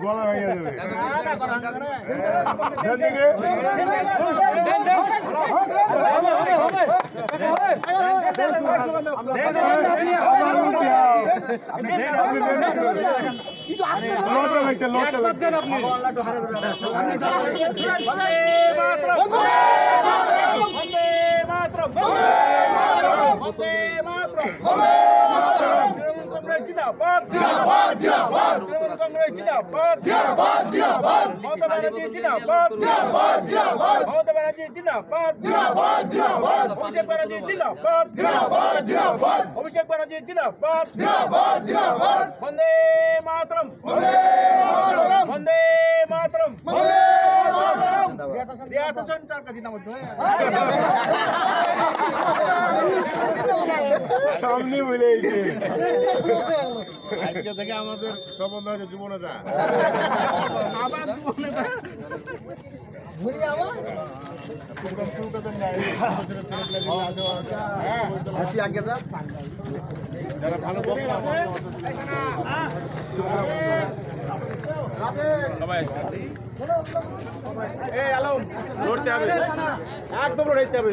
গলা হয়ে যাবে জিন্দাবাদ জিন্দাবাদ জিন্দাবাদ তৃণমূল কংগ্রেস জিন্দাবাদ জিন্দাবাদ জিন্দাবাদ মমতা ব্যানার্জি জিন্দাবাদ জিন্দাবাদ জিন্দাবাদ মমতা ব্যানার্জি জিন্দাবাদ জিন্দাবাদ জিন্দাবাদ অভিষেক ব্যানার্জি জিন্দাবাদ জিন্দাবাদ জিন্দাবাদ অভিষেক ব্যানার্জি জিন্দাবাদ জিন্দাবাদ জিন্দাবাদ বন্দে মাতরম বন্দে মাতরম বন্দে মাতরম বন্দে মাতরম রিয়াত হোসেন তার কাছে নাম হচ্ছে সামনে বলে আজকে থেকে আমাদের সম্বন্ধ হয়েছে যুবনেতা আবার যুবনেতা যারা ভালো সবাই আলম লড়তে হবে একদম লড়তে হবে